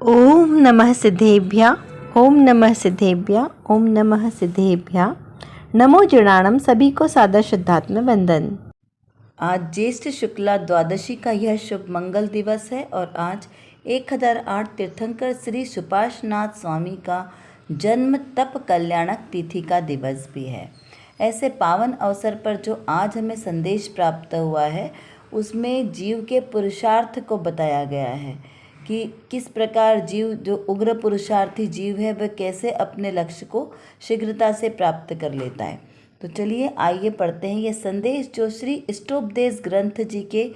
ओम नमः सिद्धेभ्य। ओम नमः सिद्धेभ्य। ओम नमः सिद्धेभ्य। नमो जनाणम। सभी को सादर श्रद्धात्मक वंदन। आज ज्येष्ठ शुक्ला द्वादशी का यह शुभ मंगल दिवस है और आज 1008 तीर्थंकर श्री सुपार्श्वनाथ स्वामी का जन्म तप कल्याणक तिथि का दिवस भी है। ऐसे पावन अवसर पर जो आज हमें संदेश प्राप्त हुआ है उसमें जीव के पुरुषार्थ को बताया गया है कि किस प्रकार जीव जो उग्र पुरुषार्थी जीव है वह कैसे अपने लक्ष्य को शीघ्रता से प्राप्त कर लेता है। तो चलिए आइए पढ़ते हैं ये संदेश जो श्री इष्टोपदेश ग्रंथ जी के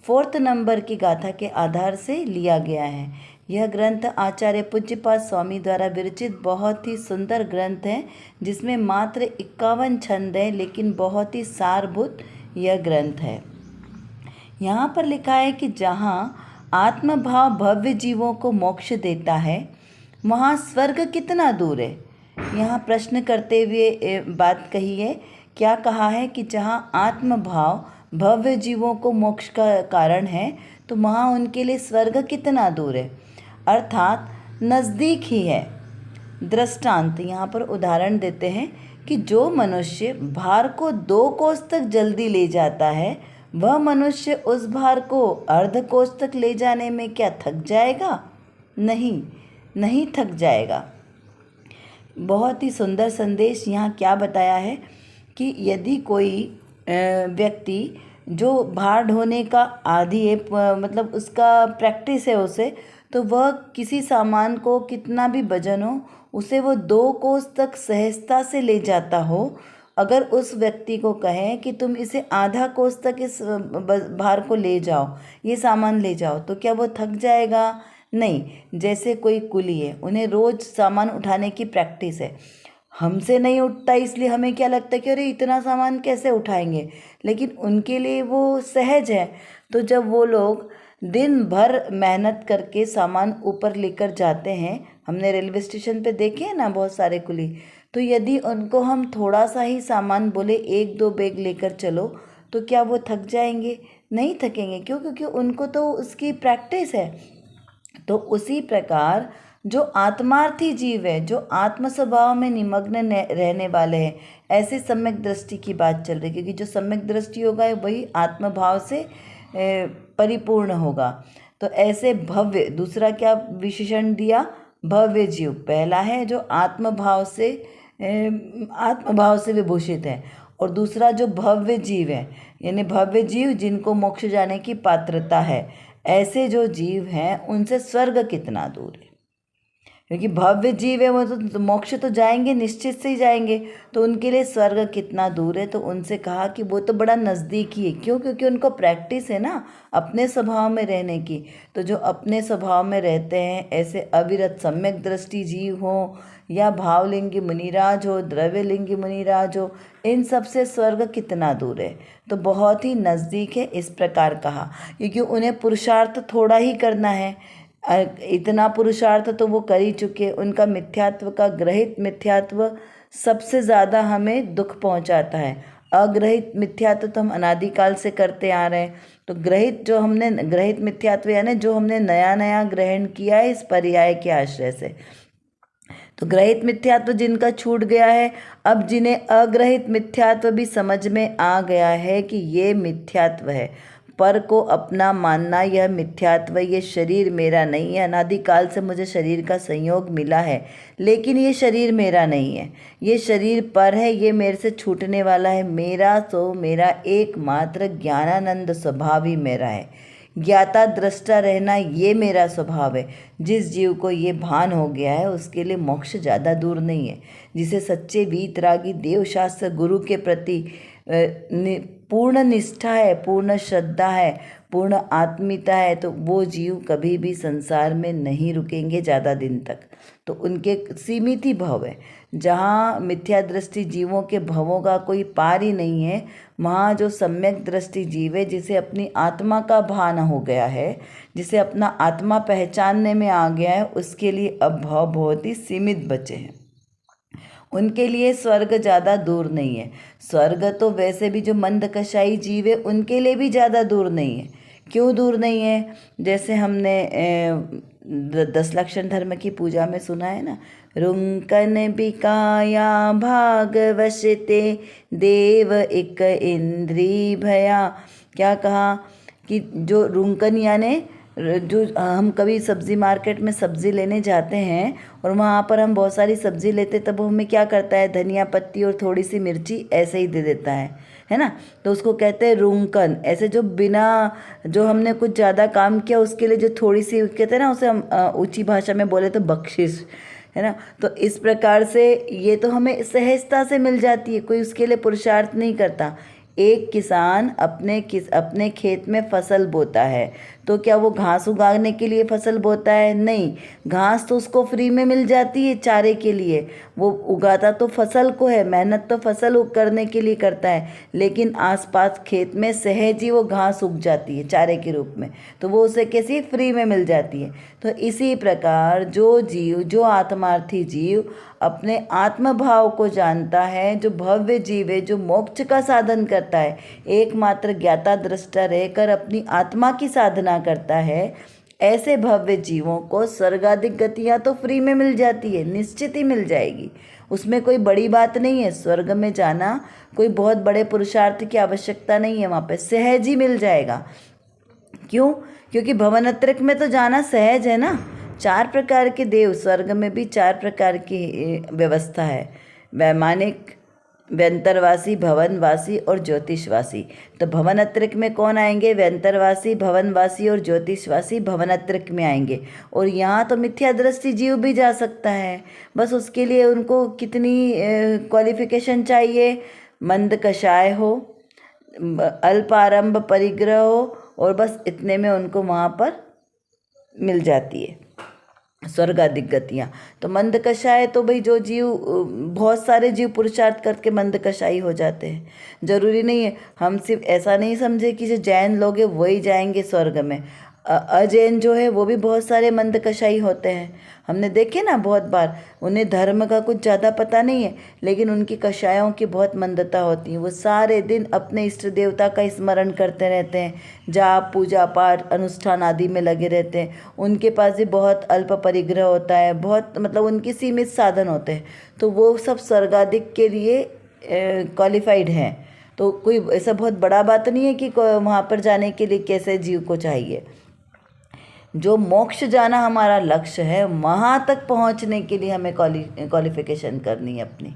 4 नंबर की गाथा के आधार से लिया गया है। यह ग्रंथ आचार्य पूज्यपाद स्वामी द्वारा विरचित बहुत ही सुंदर ग्रंथ है जिसमें मात्र 51 छंद है, लेकिन बहुत ही सारभूत यह ग्रंथ है। यहाँ पर लिखा है कि जहाँ आत्मभाव भव्य जीवों को मोक्ष देता है वहाँ स्वर्ग कितना दूर है। यहाँ प्रश्न करते हुए बात कही है, क्या कहा है कि जहाँ आत्मभाव भव्य जीवों को मोक्ष का कारण है तो वहाँ उनके लिए स्वर्ग कितना दूर है, अर्थात नज़दीक ही है। दृष्टांत यहाँ पर उदाहरण देते हैं कि जो मनुष्य भार को 2 कोस तक जल्दी ले जाता है वह मनुष्य उस भार को अर्ध कोस तक ले जाने में क्या थक जाएगा? नहीं थक जाएगा। बहुत ही सुंदर संदेश यहाँ क्या बताया है कि यदि कोई व्यक्ति जो भार ढोने का आदी है, मतलब उसका प्रैक्टिस है उसे, तो वह किसी सामान को कितना भी वजन हो उसे वो 2 कोस तक सहजता से ले जाता हो। अगर उस व्यक्ति को कहें कि तुम इसे आधा कोस तक इस भार को ले जाओ, ये सामान ले जाओ, तो क्या वो थक जाएगा? नहीं। जैसे कोई कुली है, उन्हें रोज़ सामान उठाने की प्रैक्टिस है, हमसे नहीं उठता इसलिए हमें क्या लगता है कि अरे इतना सामान कैसे उठाएंगे, लेकिन उनके लिए वो सहज है। तो जब वो लोग दिन भर मेहनत करके सामान ऊपर लेकर जाते हैं, हमने रेलवे स्टेशन पे देखे हैं ना बहुत सारे कुली, तो यदि उनको हम थोड़ा सा ही सामान बोले 1-2 बैग लेकर चलो, तो क्या वो थक जाएंगे? नहीं थकेंगे। क्यों? क्योंकि उनको तो उसकी प्रैक्टिस है। तो उसी प्रकार जो आत्मार्थी जीव है, जो आत्म स्वभाव में निमग्न रहने वाले हैं, ऐसे सम्यक दृष्टि की बात चल रही है, क्योंकि जो सम्यक दृष्टि होगा वही आत्मभाव से परिपूर्ण होगा। तो ऐसे भव्य, दूसरा क्या विशेषण दिया? भव्य जीव। पहला है जो आत्मभाव से विभूषित है, और दूसरा जो भव्य जीव है, यानी भव्य जीव जिनको मोक्ष जाने की पात्रता है, ऐसे जो जीव हैं उनसे स्वर्ग कितना दूर है। क्योंकि भव्य जीव है वो तो मोक्ष तो जाएंगे, निश्चित से ही जाएंगे, तो उनके लिए स्वर्ग कितना दूर है। तो उनसे कहा कि वो तो बड़ा नज़दीक ही है। क्यों? क्योंकि उनको प्रैक्टिस है ना अपने स्वभाव में रहने की। तो जो अपने स्वभाव में रहते हैं, ऐसे अविरत सम्यक दृष्टि जीव हो या भावलिंगी मुनिराज हो, द्रव्यलिंगी मुनिराज हो, इन सब से स्वर्ग कितना दूर है? तो बहुत ही नज़दीक है, इस प्रकार कहा। क्योंकि उन्हें पुरुषार्थ थोड़ा ही करना है, इतना पुरुषार्थ तो वो कर ही चुके। उनका मिथ्यात्व का ग्रहित मिथ्यात्व सबसे ज़्यादा हमें दुख पहुंचाता है। अग्रहित मिथ्यात्व तो हम अनादिकाल से करते आ रहे हैं। तो ग्रहित मिथ्यात्व यानी जो हमने नया नया ग्रहण किया है इस पर्याय के आश्रय से। तो ग्रहित मिथ्यात्व जिनका छूट गया है, अब जिन्हें अग्रहित मिथ्यात्व भी समझ में आ गया है कि ये मिथ्यात्व है, पर को अपना मानना, यह मिथ्यात्व, ये शरीर मेरा नहीं है, अनादिकाल से मुझे शरीर का संयोग मिला है, लेकिन ये शरीर मेरा नहीं है, ये शरीर पर है, ये मेरे से छूटने वाला है, मेरा तो मेरा एकमात्र ज्ञानानंद स्वभाव ही मेरा है, ज्ञाता दृष्टा रहना ये मेरा स्वभाव है। जिस जीव को ये भान हो गया है उसके लिए मोक्ष ज़्यादा दूर नहीं है। जिसे सच्चे वीतरागी देवशास्त्र गुरु के प्रति पूर्ण निष्ठा है, पूर्ण श्रद्धा है, पूर्ण आत्मीयता है, तो वो जीव कभी भी संसार में नहीं रुकेंगे ज़्यादा दिन तक। तो उनके सीमित ही भव है। जहाँ मिथ्या दृष्टि जीवों के भवों का कोई पार ही नहीं है, वहाँ जो सम्यक दृष्टि जीव है, जिसे अपनी आत्मा का भान हो गया है, जिसे अपना आत्मा पहचानने में आ गया है, उसके लिए अब भव बहुत ही सीमित बचे हैं। उनके लिए स्वर्ग ज़्यादा दूर नहीं है। स्वर्ग तो वैसे भी जो मंदकशाई जीव है उनके लिए भी ज़्यादा दूर नहीं है। क्यों दूर नहीं है? जैसे हमने 10 लक्षण धर्म की पूजा में सुना है ना, रुंकन बिकाया भाग वशते देव एक इंद्री भया। क्या कहा कि जो रुंकन यानी जो हम कभी सब्ज़ी मार्केट में सब्ज़ी लेने जाते हैं और वहाँ पर हम बहुत सारी सब्ज़ी लेते, तब वो हमें क्या करता है, धनिया पत्ती और थोड़ी सी मिर्ची ऐसे ही दे देता है ना। तो उसको कहते हैं रुंकन। ऐसे जो बिना, जो हमने कुछ ज़्यादा काम किया उसके लिए जो थोड़ी सी कहते हैं ना, उसे हम ऊंची भाषा में बोले तो बख्शिश, है ना। तो इस प्रकार से ये तो हमें सहजता से मिल जाती है, कोई उसके लिए पुरुषार्थ नहीं करता। एक किसान अपने खेत में फसल बोता है, तो क्या वो घास उगाने के लिए फसल बोता है? नहीं, घास तो उसको फ्री में मिल जाती है चारे के लिए। वो उगाता तो फसल को है, मेहनत तो फसल करने के लिए करता है, लेकिन आसपास खेत में सहज ही वो घास उग जाती है चारे के रूप में, तो वो उसे कैसी फ्री में मिल जाती है। तो इसी प्रकार जो जीव, जो आत्मार्थी जीव अपने आत्मभाव को जानता है, जो भव्य जीव है, जो मोक्ष का साधन करता है, एकमात्र ज्ञाता दृष्टा रहकर अपनी आत्मा की साधना करता है, ऐसे भव्य जीवों को स्वर्गादिक गतियाँ तो फ्री में मिल जाती है, निश्चित ही मिल जाएगी। उसमें कोई बड़ी बात नहीं है। स्वर्ग में जाना कोई बहुत बड़े पुरुषार्थ की आवश्यकता नहीं है, वहाँ पे सहज ही मिल जाएगा। क्यों? क्योंकि भवनत्रक में तो जाना सहज है ना। 4 प्रकार के देव, स्वर्ग में भी 4 प्रकार की व्यवस्था है, वैमानिक, व्यंतरवासी, भवनवासी और ज्योतिषवासी। तो भवनत्रक में कौन आएंगे? व्यंतरवासी, भवनवासी और ज्योतिषवासी भवनत्रक में आएंगे। और यहाँ तो मिथ्या दृष्टि जीव भी जा सकता है, बस उसके लिए उनको कितनी क्वालिफिकेशन चाहिए? मंद कषाय हो, अल्प आरंभ परिग्रह हो, और बस इतने में उनको वहाँ पर मिल जाती है स्वर्गादिक गतियाँ। तो मंद कषाय तो भाई जो जीव, बहुत सारे जीव पुरुषार्थ करके मंद कषाई हो जाते हैं। जरूरी नहीं है, हम सिर्फ ऐसा नहीं समझे कि जो जैन लोग हैं वही जाएंगे स्वर्ग में। अजैन जो है वो भी बहुत सारे मंद कषाई होते हैं, हमने देखे ना बहुत बार। उन्हें धर्म का कुछ ज़्यादा पता नहीं है, लेकिन उनकी कषायों की बहुत मंदता होती है। वो सारे दिन अपने इष्ट देवता का स्मरण करते रहते हैं, जाप, पूजा पाठ, अनुष्ठान आदि में लगे रहते हैं। उनके पास भी बहुत अल्प परिग्रह होता है, बहुत मतलब उनकी सीमित साधन होते हैं। तो वो सब स्वर्गादिक के लिए क्वालिफाइड हैं। तो कोई ऐसा बहुत बड़ा बात नहीं है कि वहाँ पर जाने के लिए कैसे जीव को चाहिए। जो मोक्ष जाना हमारा लक्ष्य है, वहाँ तक पहुँचने के लिए हमें क्वालिफिकेशन करनी है अपनी,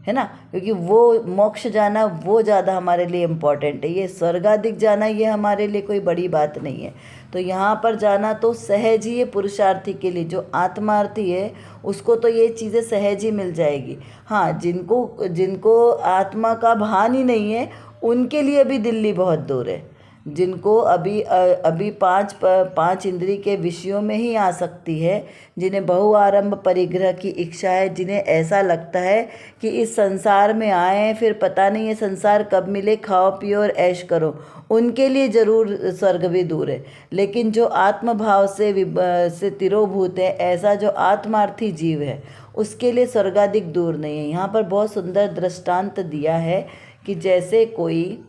है ना। क्योंकि वो मोक्ष जाना वो ज़्यादा हमारे लिए इम्पॉर्टेंट है। ये स्वर्गादिक जाना ये हमारे लिए कोई बड़ी बात नहीं है। तो यहाँ पर जाना तो सहज ही है पुरुषार्थी के लिए। जो आत्मार्थी है उसको तो ये चीज़ें सहज ही मिल जाएगी। हाँ, जिनको आत्मा का भान ही नहीं है उनके लिए भी दिल्ली बहुत दूर है। जिनको अभी पांच इंद्री के विषयों में ही आ सकती है, जिन्हें बहुआरंभ परिग्रह की इच्छा है, जिन्हें ऐसा लगता है कि इस संसार में आए फिर पता नहीं है संसार कब मिले, खाओ पियो और ऐश करो, उनके लिए ज़रूर स्वर्ग भी दूर है। लेकिन जो आत्मभाव से तिरोभूत है, ऐसा जो आत्मार्थी जीव है, उसके लिए स्वर्गाधिक दूर नहीं है। यहाँ पर बहुत सुंदर दृष्टांत दिया है कि जैसे कोई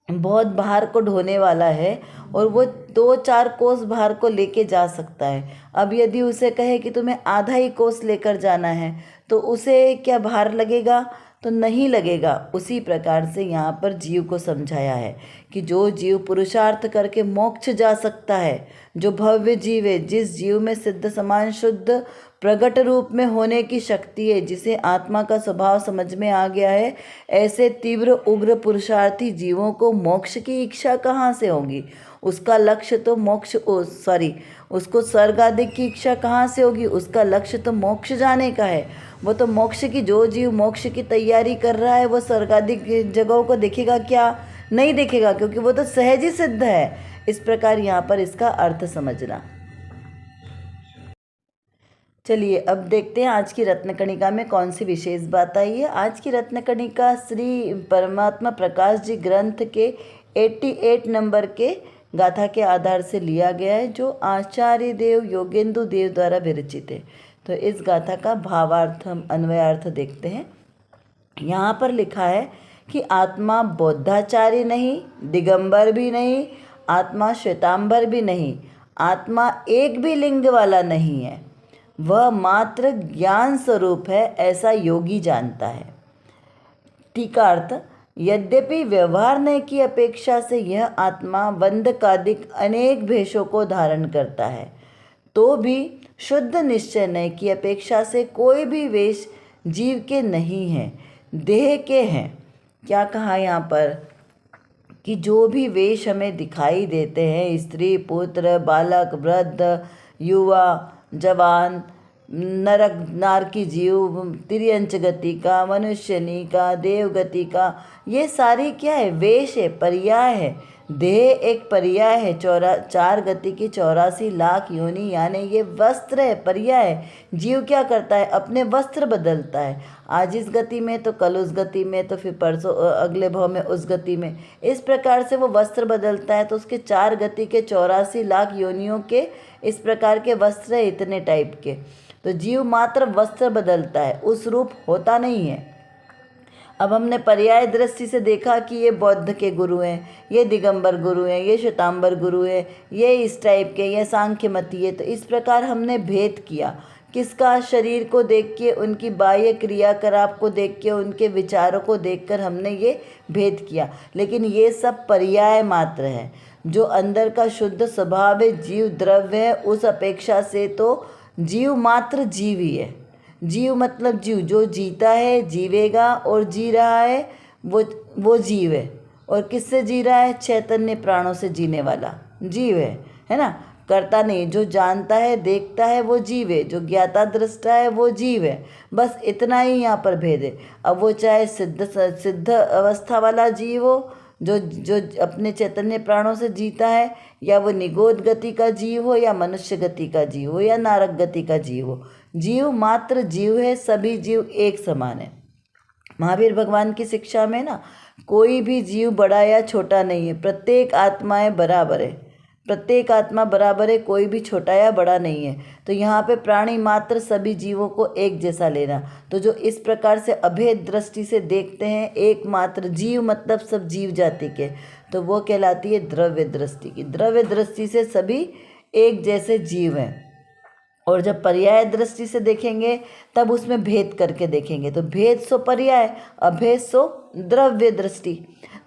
बहुत भार को ढोने वाला है और वो 2-4 कोस भार को लेके जा सकता है। अब यदि उसे कहे कि तुम्हें आधा ही कोस लेकर जाना है, तो उसे क्या भार लगेगा? तो नहीं लगेगा। उसी प्रकार से यहाँ पर जीव को समझाया है कि जो जीव पुरुषार्थ करके मोक्ष जा सकता है, जो भव्य जीव है, जिस जीव में सिद्ध समान शुद्ध प्रगट रूप में होने की शक्ति है, जिसे आत्मा का स्वभाव समझ में आ गया है, ऐसे तीव्र उग्र पुरुषार्थी जीवों को मोक्ष की इच्छा कहाँ से होगी? उसका लक्ष्य तो उसको स्वर्गादिक की इच्छा कहाँ से होगी? उसका लक्ष्य तो मोक्ष जाने का है। वो तो मोक्ष की, जो जीव मोक्ष की तैयारी कर रहा है वो स्वर्गादिक जगहों को देखेगा क्या? नहीं देखेगा, क्योंकि वो तो सहज ही सिद्ध है। इस प्रकार यहाँ पर इसका अर्थ समझना। चलिए अब देखते हैं आज की रत्नकणिका में कौन सी विशेष बात आई है। आज की रत्नकणिका श्री परमात्मा प्रकाश जी ग्रंथ के 88 नंबर के गाथा के आधार से लिया गया है, जो आचार्य देव योगेंदु देव द्वारा विरचित है। तो इस गाथा का भावार्थ, हम अन्वयार्थ देखते हैं। यहाँ पर लिखा है कि आत्मा बौद्धाचार्य नहीं, दिगंबर भी नहीं, आत्मा श्वेतांबर भी नहीं, आत्मा एक भी लिंग वाला नहीं है, वह मात्र ज्ञान स्वरूप है, ऐसा योगी जानता है। टीकार्थ, यद्यपि व्यवहारनय की अपेक्षा से यह आत्मा वंदकादिक अनेक भेषों को धारण करता है, तो भी शुद्ध निश्चय नय की अपेक्षा से कोई भी वेश जीव के नहीं है, देह के हैं। क्या कहा यहाँ पर कि जो भी वेश हमें दिखाई देते हैं, स्त्री, पुत्र, बालक, वृद्ध, युवा, जवान, नरक नारकी जीव, तिर्यंच गति का, मनुष्यनी का, देव गति का, ये सारी क्या है? वेश है, पर्याय है। देह एक पर्याय है, 4 गति की 84 लाख योनि, यानी ये वस्त्र है, पर्याय है। जीव क्या करता है? अपने वस्त्र बदलता है, आज इस गति में तो कल उस गति में, तो फिर परसों अगले भाव में उस गति में, इस प्रकार से वो वस्त्र बदलता है। तो उसके 4 गति के 84 लाख योनियों के इस प्रकार के वस्त्र है, इतने टाइप के। तो जीव मात्र वस्त्र बदलता है, उस रूप होता नहीं है। अब हमने पर्याय दृष्टि से देखा कि ये बौद्ध के गुरु हैं, ये दिगंबर गुरु हैं, ये श्वेतांबर गुरु हैं, ये इस टाइप के, ये सांख्यमती है। तो इस प्रकार हमने भेद किया, किसका? शरीर को देख के, उनकी बाह्य क्रियाकलाप को देख के, उनके विचारों को देखकर हमने ये भेद किया। लेकिन ये सब पर्याय मात्र है। जो अंदर का शुद्ध स्वभाव है, जीव द्रव्य है, उस अपेक्षा से तो जीव मात्र जीव ही है। जीव मतलब जीव, जो जीता है, जीवेगा और जी रहा है, वो जीव है। और किससे जी रहा है? चैतन्य प्राणों से जीने वाला जीव है ना? करता नहीं, जो जानता है, देखता है, वो जीव है। जो ज्ञाता दृष्टा है, वो जीव है। बस इतना ही यहाँ पर भेद है। अब वो चाहे सिद्ध अवस्था वाला जीव हो, जो अपने चैतन्य प्राणों से जीता है, या वो निगोद गति का जीव हो, या मनुष्य गति का जीव हो, या नारक गति का जीव हो, जीव मात्र जीव है। सभी जीव एक समान है। महावीर भगवान की शिक्षा में ना, कोई भी जीव बड़ा या छोटा नहीं है, प्रत्येक आत्माएं बराबर है, प्रत्येक आत्मा बराबर है, कोई भी छोटा या बड़ा नहीं है। तो यहाँ पे प्राणी मात्र सभी जीवों को एक जैसा लेना। तो जो इस प्रकार से अभेद दृष्टि से देखते हैं, एकमात्र जीव मतलब सब जीव जाति के, तो वो कहलाती है द्रव्य दृष्टि की। द्रव्य दृष्टि से सभी एक जैसे जीव हैं। और जब पर्याय दृष्टि से देखेंगे, तब उसमें भेद करके देखेंगे। तो भेद सो पर्याय, अभेद सो द्रव्य दृष्टि।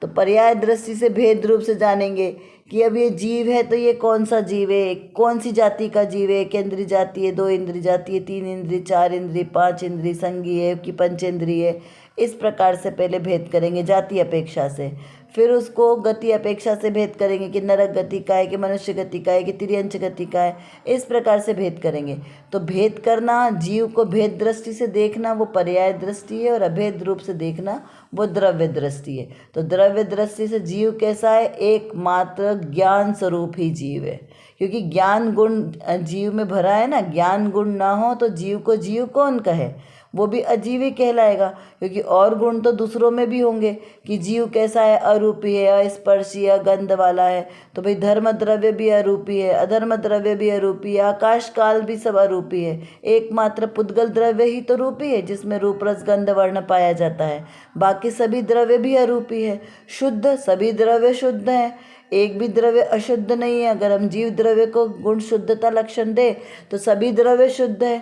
तो पर्याय दृष्टि से भेद रूप से जानेंगे कि अब ये जीव है, तो ये कौन सा जीव है, कौन सी जाति का जीव है, 1 इंद्रिय जाति है, 2 इंद्रिय जाति है, 3 इंद्रिय, 4 इंद्रिय, 5 इंद्रिय, संगी है कि पंचेंद्रिय है। इस प्रकार से पहले भेद करेंगे जाति अपेक्षा से, फिर उसको गति अपेक्षा से भेद करेंगे कि नरक गति का है, कि मनुष्य गति का है, कि तिर्यंच गति का है। इस प्रकार से भेद करेंगे। तो भेद करना, जीव को भेद दृष्टि से देखना, वो पर्याय दृष्टि है, और अभेद रूप से देखना वो द्रव्य दृष्टि है। तो द्रव्य दृष्टि से जीव कैसा है? एकमात्र ज्ञान स्वरूप ही जीव है, क्योंकि ज्ञान गुण जीव में भरा है ना। ज्ञान गुण ना हो तो जीव को जीव कौन कहे? वो भी अजीव ही कहलाएगा, क्योंकि और गुण तो दूसरों में भी होंगे कि जीव कैसा है? अरूपी है, अस्पर्शी है, गंध वाला है। तो भाई धर्म द्रव्य भी अरूपी है, अधर्म द्रव्य भी अरूपी है, आकाश काल भी सब अरूपी है। एकमात्र पुद्गल द्रव्य ही तो रूपी है, जिसमें रूप रस गंध वर्ण पाया जाता है। बाकी सभी द्रव्य भी अरूपी है। शुद्ध, सभी द्रव्य शुद्ध हैं, एक भी द्रव्य अशुद्ध नहीं है। अगर हम जीव द्रव्य को गुण शुद्धता लक्षण दे, तो सभी द्रव्य शुद्ध है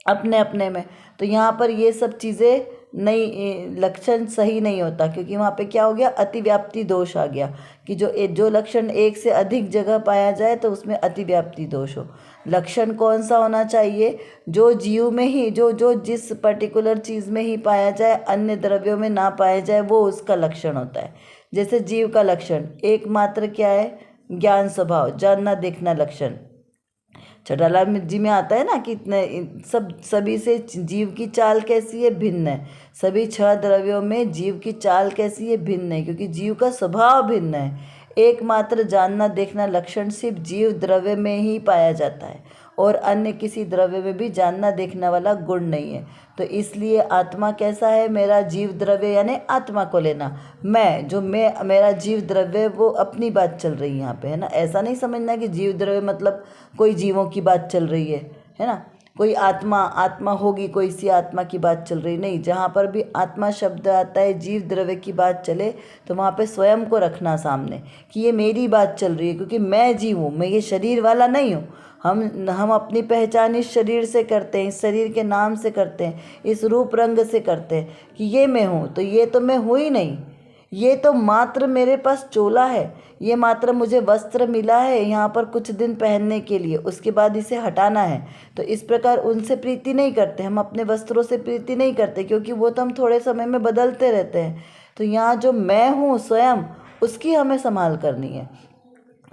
अपने अपने में। तो यहाँ पर ये सब चीज़ें नहीं, लक्षण सही नहीं होता, क्योंकि वहाँ पे क्या हो गया? अतिव्याप्ति दोष आ गया कि जो लक्षण एक से अधिक जगह पाया जाए तो उसमें अतिव्याप्ति दोष हो। लक्षण कौन सा होना चाहिए? जो जीव में ही, जो जिस पर्टिकुलर चीज़ में ही पाया जाए, अन्य द्रव्यों में ना पाया जाए, वो उसका लक्षण होता है। जैसे जीव का लक्षण एकमात्र क्या है? ज्ञान स्वभाव, जानना देखना लक्षण। छठाला जी में आता है ना कि सभी से जीव की चाल कैसी है? भिन्न है। सभी 6 द्रव्यों में जीव की चाल कैसी है? भिन्न है, क्योंकि जीव का स्वभाव भिन्न है। एकमात्र जानना देखना लक्षण सिर्फ जीव द्रव्य में ही पाया जाता है, और अन्य किसी द्रव्य में भी जानना देखना वाला गुण नहीं है। तो इसलिए आत्मा कैसा है? मेरा जीव द्रव्य, यानी आत्मा को लेना। मेरा जीव द्रव्य, वो अपनी बात चल रही है यहाँ पे, है ना। ऐसा नहीं समझना कि जीव द्रव्य मतलब कोई जीवों की बात चल रही है ना। कोई आत्मा आत्मा होगी, कोई सी आत्मा की बात चल रही नहीं। जहाँ पर भी आत्मा शब्द आता है, जीव द्रव्य की बात चले, तो वहाँ पे स्वयं को रखना सामने कि ये मेरी बात चल रही है, क्योंकि मैं जीव हूँ, मैं ये शरीर वाला नहीं हूँ। हम अपनी पहचान इस शरीर से करते हैं, इस शरीर के नाम से करते हैं, इस रूप रंग से करते हैं कि ये मैं हूँ। तो ये तो मैं हूँ ही नहीं, ये तो मात्र मेरे पास चोला है, ये मात्र मुझे वस्त्र मिला है यहाँ पर कुछ दिन पहनने के लिए, उसके बाद इसे हटाना है। तो इस प्रकार उनसे प्रीति नहीं करते, हम अपने वस्त्रों से प्रीति नहीं करते, क्योंकि वो तो हम थोड़े समय में बदलते रहते हैं। तो यहाँ जो मैं हूँ स्वयं, उसकी हमें संभाल करनी है।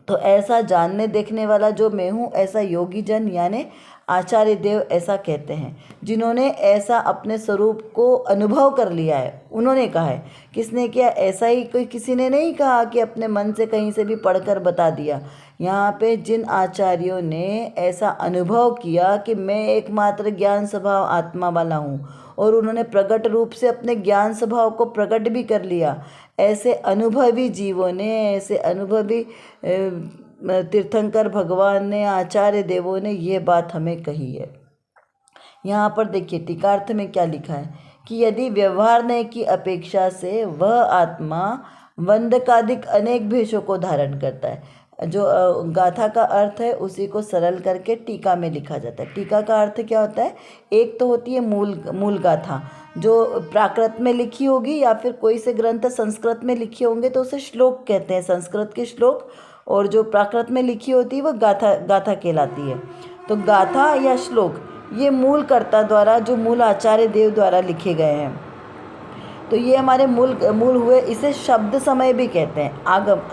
तो ऐसा जानने देखने वाला जो मैं हूँ, ऐसा योगी जन यानी आचार्य देव ऐसा कहते हैं, जिन्होंने ऐसा अपने स्वरूप को अनुभव कर लिया है। उन्होंने कहा है, किसने किया? ऐसा ही कोई किसी ने नहीं कहा कि अपने मन से कहीं से भी पढ़कर बता दिया। यहाँ पे जिन आचार्यों ने ऐसा अनुभव किया कि मैं एकमात्र ज्ञान स्वभाव आत्मा वाला हूँ, और उन्होंने प्रकट रूप से अपने ज्ञान स्वभाव को प्रकट भी कर लिया, ऐसे अनुभवी जीवों ने, ऐसे अनुभवी तीर्थंकर भगवान ने, आचार्य देवों ने ये बात हमें कही है। यहाँ पर देखिए टीकार्थ में क्या लिखा है कि यदि व्यवहार की अपेक्षा से वह आत्मा वंदकादिक अनेक भेषों को धारण करता है। जो गाथा का अर्थ है उसी को सरल करके टीका में लिखा जाता है। टीका का अर्थ क्या होता है? एक तो होती है मूल गाथा, जो प्राकृत में लिखी होगी, या फिर कोई से ग्रंथ संस्कृत में लिखे होंगे तो उसे श्लोक कहते हैं, संस्कृत के श्लोक, और जो प्राकृत में लिखी होती है वो गाथा कहलाती है। तो गाथा या श्लोक ये मूल कर्ता द्वारा, जो मूल आचार्य देव द्वारा लिखे गए हैं, तो ये हमारे मूल हुए। इसे शब्द समय भी कहते हैं।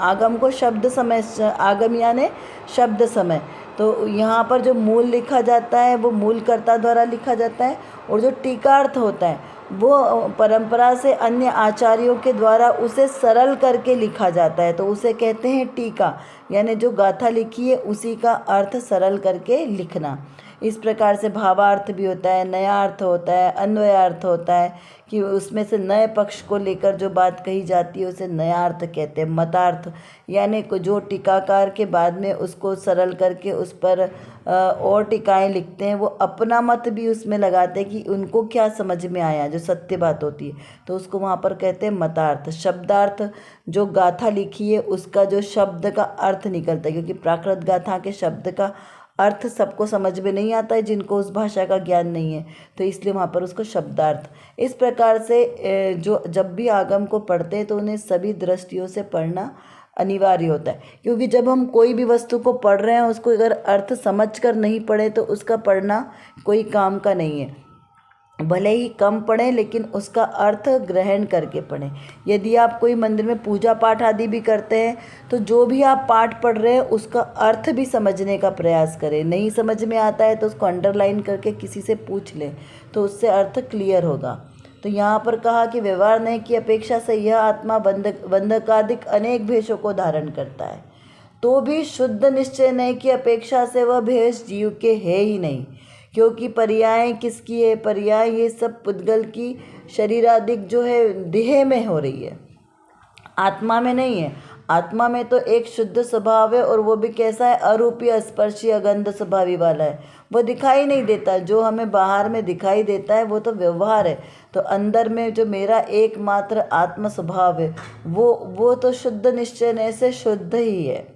आगम को शब्द समय, आगम यानी शब्द समय। तो यहाँ पर जो मूल लिखा जाता है वो मूल कर्ता द्वारा लिखा जाता है, और जो टीकार्थ होता है वो परंपरा से अन्य आचार्यों के द्वारा उसे सरल करके लिखा जाता है, तो उसे कहते हैं टीका। यानी जो गाथा लिखी है उसी का अर्थ सरल करके लिखना। इस प्रकार से भावार्थ भी होता है, नया अर्थ होता है, अन्वयार्थ होता है, कि उसमें से नए पक्ष को लेकर जो बात कही जाती है उसे नया अर्थ कहते हैं। मतार्थ यानी जो टीकाकार के बाद में उसको सरल करके उस पर और टीकाएँ लिखते हैं, वो अपना मत भी उसमें लगाते हैं कि उनको क्या समझ में आया, जो सत्य बात होती है, तो उसको वहाँ पर कहते हैं मतार्थ। शब्दार्थ, जो गाथा लिखी है उसका जो शब्द का अर्थ निकलता है, क्योंकि प्राकृत गाथा के शब्द का अर्थ सबको समझ में नहीं आता है जिनको उस भाषा का ज्ञान नहीं है, तो इसलिए वहाँ पर उसको शब्दार्थ। इस प्रकार से जो जब भी आगम को पढ़ते हैं तो उन्हें सभी दृष्टियों से पढ़ना अनिवार्य होता है, क्योंकि जब हम कोई भी वस्तु को पढ़ रहे हैं उसको अगर अर्थ समझ कर नहीं पढ़े तो उसका पढ़ना कोई काम का नहीं है। भले ही कम पढ़ें लेकिन उसका अर्थ ग्रहण करके पढ़ें। यदि आप कोई मंदिर में पूजा पाठ आदि भी करते हैं तो जो भी आप पाठ पढ़ रहे हैं उसका अर्थ भी समझने का प्रयास करें। नहीं समझ में आता है तो उसको अंडरलाइन करके किसी से पूछ लें, तो उससे अर्थ क्लियर होगा। तो यहाँ पर कहा कि व्यवहार की अपेक्षा से यह आत्मा बंधकादिक अनेक भेषों को धारण करता है, तो भी शुद्ध निश्चय की अपेक्षा से वह भेष जीव के है ही नहीं, क्योंकि पर्याय किसकी है? पर्याय ये सब पुद्गल की शरीरादिक जो है देह में हो रही है, आत्मा में नहीं है। आत्मा में तो एक शुद्ध स्वभाव है, और वो भी कैसा है? अरूपी अस्पर्शी अगंध स्वभावी वाला है, वो दिखाई नहीं देता। जो हमें बाहर में दिखाई देता है वो तो व्यवहार है, तो अंदर में जो मेरा एकमात्र आत्म स्वभाव है वो तो शुद्ध निश्चय से शुद्ध ही है,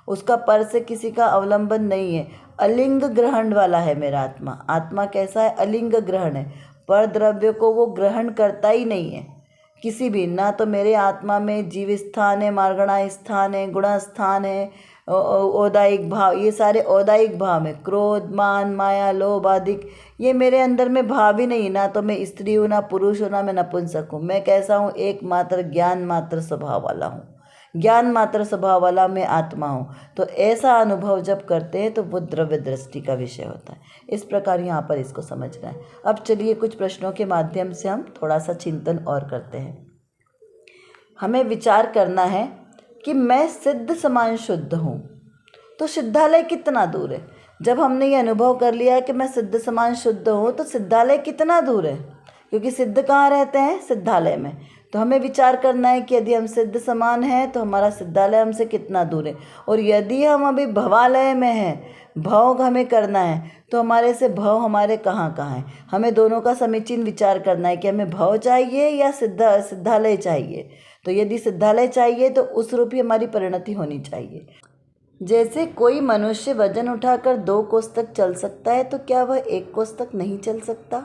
उसका पर से किसी का अवलंबन नहीं है। अलिंग ग्रहण वाला है मेरा आत्मा। आत्मा कैसा है? अलिंग ग्रहण है, पर द्रव्य को वो ग्रहण करता ही नहीं है किसी भी। ना तो मेरे आत्मा में जीव स्थान है, मार्गणा स्थान है, गुण स्थान है, औदायिक भाव, ये सारे औदायिक भाव में क्रोध, मान, माया, लोभ आदिक, ये मेरे अंदर में भाव ही नहीं। ना तो मैं स्त्री हूँ, ना पुरुष हूँ, ना मैं नपुंसक हूँ। मैं कैसा हूँ? एकमात्र ज्ञान मात्र स्वभाव वाला हूँ, ज्ञान मात्र स्वभाव वाला मैं आत्मा हूँ। तो ऐसा अनुभव जब करते हैं तो वो द्रव्य दृष्टि का विषय होता है। इस प्रकार यहाँ पर इसको समझना है। अब चलिए कुछ प्रश्नों के माध्यम से हम थोड़ा सा चिंतन और करते हैं। हमें विचार करना है कि मैं सिद्ध समान शुद्ध हूँ, तो सिद्धालय कितना दूर है? जब हमने ये अनुभव कर लिया है कि मैं सिद्ध समान शुद्ध हूँ, तो सिद्धालय कितना दूर है? क्योंकि सिद्ध कहाँ रहते हैं? सिद्धालय में। तो हमें विचार करना है कि यदि हम सिद्ध समान हैं तो हमारा सिद्धालय हमसे कितना दूर है, और यदि हम अभी भवालय में हैं, भोग हमें करना है तो हमारे से भव हमारे कहाँ कहाँ है। हमें दोनों का समीचीन विचार करना है कि हमें भव चाहिए या सिद्धालय चाहिए। तो यदि सिद्धालय चाहिए तो उस रूप ही हमारी परिणति होनी चाहिए। जैसे कोई मनुष्य वजन उठाकर 2 कोस तक चल सकता है तो क्या वह 1 कोस तक नहीं चल सकता?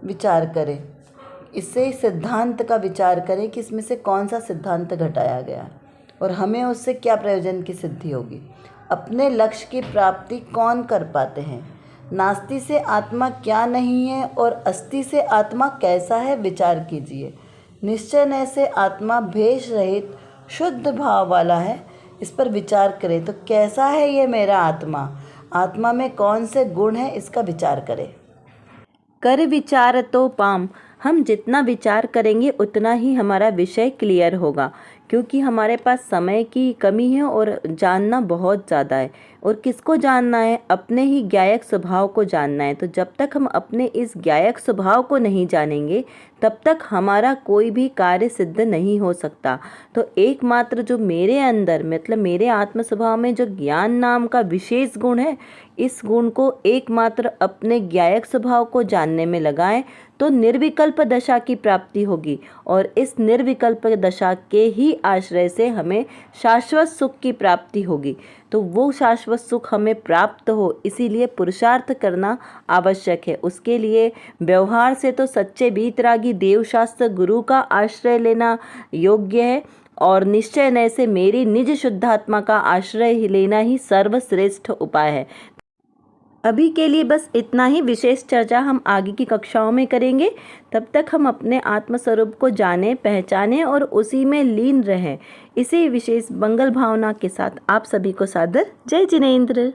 विचार करें, इससे सिद्धांत का विचार करें कि इसमें से कौन सा सिद्धांत घटाया गया और हमें उससे क्या प्रयोजन की सिद्धि होगी। अपने लक्ष्य की प्राप्ति कौन कर पाते हैं? नास्ति से आत्मा क्या नहीं है और अस्ति से आत्मा कैसा है, विचार कीजिए। निश्चय न से आत्मा भेष रहित शुद्ध भाव वाला है, इस पर विचार करें। तो कैसा है ये मेरा आत्मा? आत्मा में कौन से गुण हैं, इसका विचार करें। कर विचार तो पाम, हम जितना विचार करेंगे उतना ही हमारा विषय क्लियर होगा, क्योंकि हमारे पास समय की कमी है और जानना बहुत ज़्यादा है। और किसको जानना है? अपने ही ज्ञायक स्वभाव को जानना है। तो जब तक हम अपने इस ज्ञायक स्वभाव को नहीं जानेंगे तब तक हमारा कोई भी कार्य सिद्ध नहीं हो सकता। तो एकमात्र जो मेरे अंदर मतलब मेरे आत्म स्वभाव में जो ज्ञान नाम का विशेष गुण है, इस गुण को एकमात्र अपने ज्ञायक स्वभाव को जानने में लगाएं तो निर्विकल्प दशा की प्राप्ति होगी। और इस निर्विकल्प दशा के ही आश्रय से हमें शाश्वत सुख की प्राप्ति होगी। तो वो शाश्वत सुख हमें प्राप्त हो, इसीलिए पुरुषार्थ करना आवश्यक है। उसके लिए व्यवहार से तो सच्चे वीतरागी देवशास्त्र गुरु का आश्रय लेना योग्य है और निश्चय नय से मेरी निज शुद्धात्मा का आश्रय लेना ही सर्वश्रेष्ठ उपाय है। अभी के लिए बस इतना ही। विशेष चर्चा हम आगे की कक्षाओं में करेंगे। तब तक हम अपने आत्मस्वरूप को जानें, पहचानें और उसी में लीन रहें। इसी विशेष मंगल भावना के साथ आप सभी को सादर जय जिनेंद्र।